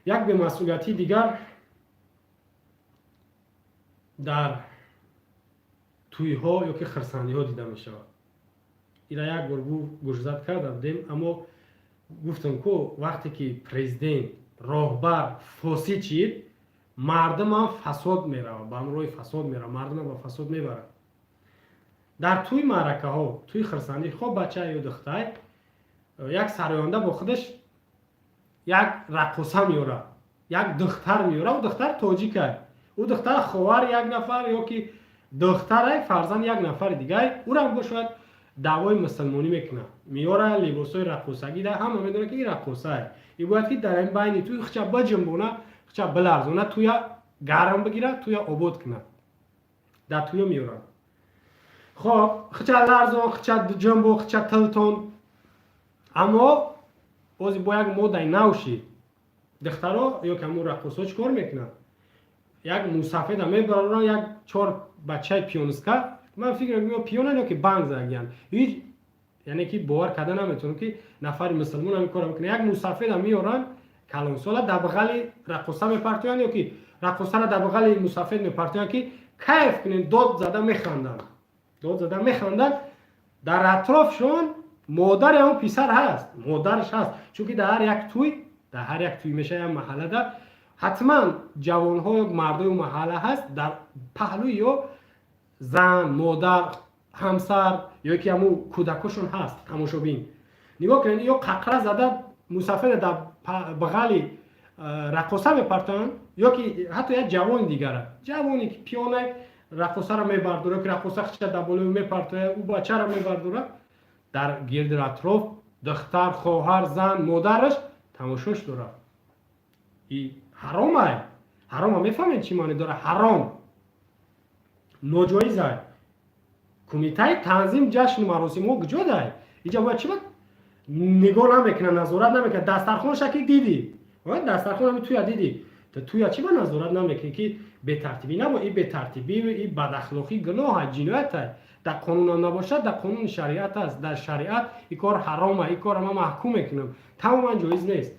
یک به مسئولیتی دیگر در توی ها یا که خرسندی ها دیده می شود. اینا یک بار گوشزد کردم دیم، اما گفتم که وقتی که پرزیدنت راهبر فاسد چید، مردم هم فساد می رود، به امروی فساد می رود، مردم هم به فساد می برد. در توی معرکه ها، توی خرسندی خواه بچه یا دختر یک سرایانده با خودش یک رقاصه میاره، یک دختر میاره، و دختر تاجیکه، او دختر خواهر یک نفر یا که دختر فرزند یک نفر دیگه، او را باشد دعوای مسلمانی میکنه، میاره لباسای رقاصگی ده، همه میدونه که این رقاصه ای باید که در این بین توی خچه بجنبونه، خچه بلرزونه، توی گرم بگیره، توی آباد کنه، در توی میاره. خب خچه لرزون، خچه جنبو، خچه تلتون، اما بازی با یک ماده نوشی دخترها یا که همون رقاصا چکار میکنن؟ یک مسافه دا میبرن، یک 4 بچه پیانیستا، من فکر میکنم پیانو یا که بانگ زنگیان، هیچ یعنی که باور کرده نمیتونم که نفر مسلمان هم کار میکنه. یک مسافه دا میارن کلانسالا در بغل رقاصا میپرتوین یا که رقاصا را در بغل مسافه میپرتوین که کیف کنین، داد زده میخندن، داد زده میخندن. در اطرافشون مادر اون پسر هست، مادرش هست، چون که در هر یک توی میشه یک محله ده حتما جوان‌ها یا مردای محله هست، در پهلوی یا زن، مادر، همسر یا که همون کودکاشون هست. تماشابین نگاه کنید، یا ققره زده مسافر در بغل رقاصه میپرتن، یا که حتی یک جوان دیگره، جوانی که پیانه رقاصه را میبرداره، که رقاصه خشت در بالای میپرته، او بچه را میبرداره، در گرد اطراف دختر، خواهر، زن، مادرش تماشاش داره. این حرامه. حرامه میفهمید چی معنی داره؟ حرام، ناجایزه. کمیته تنظیم جشن مراسم ها کجا ده؟ اینجا باید چی بود؟ نگاه نمیکنه، نظارت نمیکنه. دسترخوان شکل دیدی؟ دسترخوان هم توی دیدی؟ توی چی با نظارت نمیکنه که به ترتیبی نبود؟ این به ترتیبی و این بد اخلاقی گناه، جنایت. در قانون هم نباشد، در قانون شریعت است. در شریعت این کار حرامه، این کار ما محکوم میکنم، تماما جایز نیست.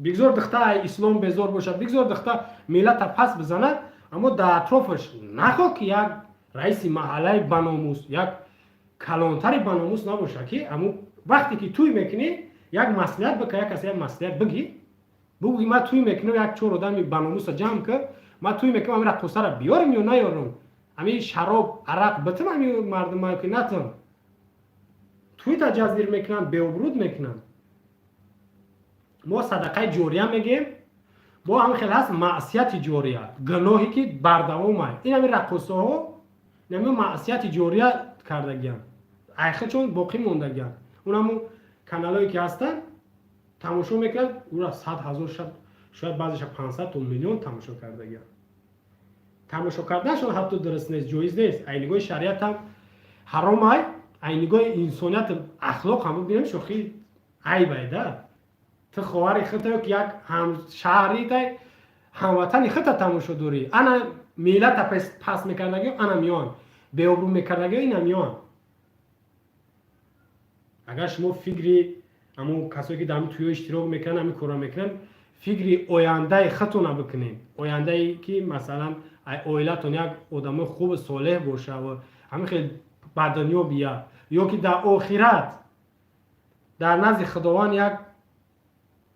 بگذار دختر اسلام بیزار باشد، بگذار دختر ملت پس بزنه، اما در اطرافش نخوا که یک رئیس محله بناموس، یک کلانتر بناموس نباشه که اما وقتی که توی میکنی یک مصلحت بکنه، یک کسی یک مصلحت بگی من توی میکنم، یک 4 آدم بناموس جمع کرد، من توی میکنم، همین رقاصه را بیارم یا نیارم، همین شراب عرق بتم، همین مردم که نتون توی تجزیر میکنن، بی‌ابرود میکنن. ما صدقه جاریه میگیم، با همین خیلی هست معصیت جاریه، گناهی که بردوامه. این همین رقاصه ها همین معصیت جاریه کردگیان، ایخه چون باقی موندگیان. اون همون کانالایی که هستن تماشا میکنن، او را 100,000 شاید بعضیش 500 تا میلیون تماشا کردگیان. تماشا کردنشون حتی درست نیست، جایز نیست. اینگاه شریعت هم حرامه، اینگاه انسانیت اخلاق هم ببینیم شوخی عیبه ده. تو خواهر خطه که یک هم شهری ده، هموطن خطه تماشا دوری، انا ملت پس میکردگی، انا میان بیابرو میکردگی، اینا میان. اگر شما فکری همون کسایی که در همین توی اشتراک میکنن، همین کارا میکنن، فکری آینده خودتون بکنین، آینده ای که مثلا اویلتون یک آدم خوب صالح باشه و همین خیلی بدنیا بیاد، یا که در آخرت در نزد خداوند یک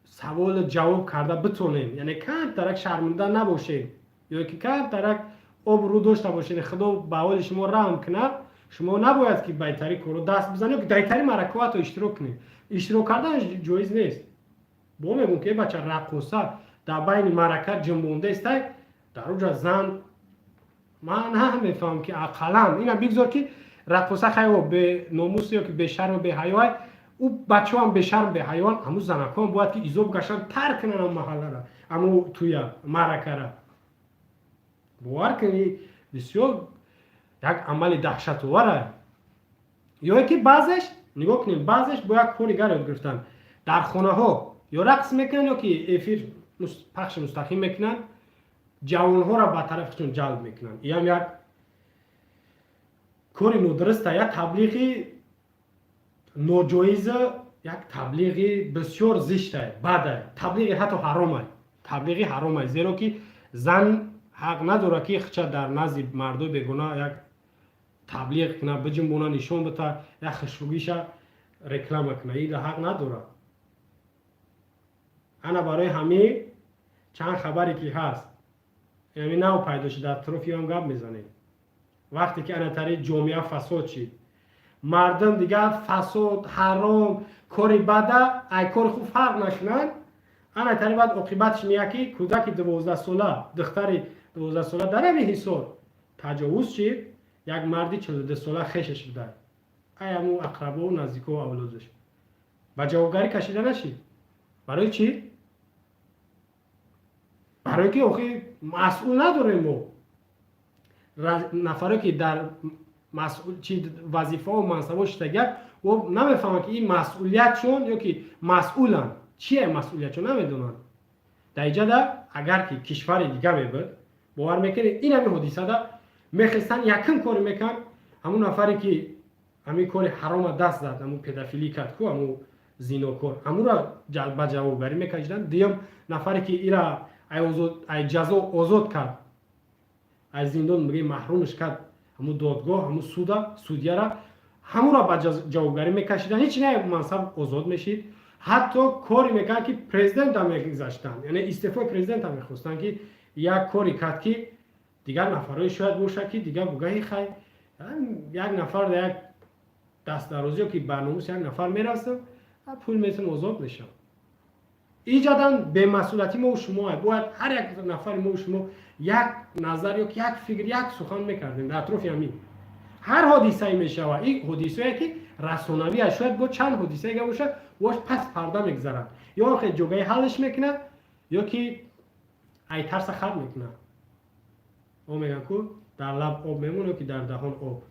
سوال جواب کرده بتونین، یعنی کم ترک شرمنده نباشین، یا که کم ترک آبرو داشته باشین، خدا به حال شما رحم کنه. شما نباید که بیتری کارو دست بزنید، یا که بیتری مرکات رو اشتراک کنید. اشتراک کردن جایز نیست. با میگم که بچه رقاصه در بین مرکت جنبونده است، در اوج زن من نمیفهم که اقلا اینا بگذار که رقاصه خیلی به ناموس یا که به شرم به حیا، او بچه هم به شرم به حیوان، همون زنکان باید که ایزوب گشتن ترک کنن هم محله را، همون توی مرکه را. باور کنی بسیار یک عمل دهشت‌آوره. یا که بعضش نگاه کنیم، بعضش با یک کاری یاد گرفتن در خانه ها یا رقص میکنن یا که افیر پخش مستقیم میکنن، جوان ها را به طرفشون جلب میکنن. این هم یک کاری نادرسته، یک تبلیغی ناجایز یک تبلیغی بسیار زشته، بده، تبلیغی حتی حرامه، تبلیغی حرامه، زیرا که زن حق نداره که خچه در نزد مردم بگونه یک تبلیغ کنه، بجنبونه، نشون بده، یک خشوگیش رکلام کنه، این حق نداره. انا برای همه چند خبری که هست یعنی نو پیدا شد در طرفی هم گپ میزنیم. وقتی که انا تری جامعه فساد شد، مردم دیگه فساد، حرام، کاری بده، ای کار خوب فرق نکنن، انا تری بعد عاقبتش میگه که کودک 12 ساله، دختر 12 ساله در همین حصار تجاوز شد، یک مردی 42 ساله خشش بده، ای همون اقربا و نزدیکا و اولادش با جوابگاری کشیده نشید. برای چی؟ برای که آخه مسئول نداریم ما. نفره که در مسئول چی وظیفه و منصبش تگر و نمیفهمن که این مسئولیت چون یا که مسئولن چیه مسئولیت چون نمیدونن. در اینجا اگر که کشور دیگه میبود باور میکنه این همین حادثه ده میخستن یکم کار میکن، همون نفری که همین کار حرام دست داد، همون پدافیلی کرد کو، همون زیناکار، همون را به جوابگاری میکشیدن. دیم نفری که ایرا ای جزا آزاد کرد، از زندان میگه محرومش کرد، همون دادگاه، همون سودیه را همون را به جوابگاری میکشیدن، هیچ نه منصب آزاد میشید. حتی کاری میکرد که پرزیدنت هم میگذاشتن، یعنی استعفای پرزیدنت هم میخواستن که یک کاری کرد که دیگر نفرای شاید باشه که دیگر بگه خیر یک نفر در یک دست درازی که برنامه‌اش یک نفر میرسه پول میتونه آزاد بشه. ایجاداً به مسئولیتی ما و شما باید هر یک نفر ما و شما یک نظر یا یک فکر یک سخن میکردیم در اطراف همین هر حادثه‌ای میشه و این حادثه‌ای که رسانوی شاید با چند حادثه که باشه واش پس پرده میگذارن یا آخه جوگای حلش میکنه یا که ای ترس خرد میکنه. او میگن که در لب آب میمونه که در دهان آب.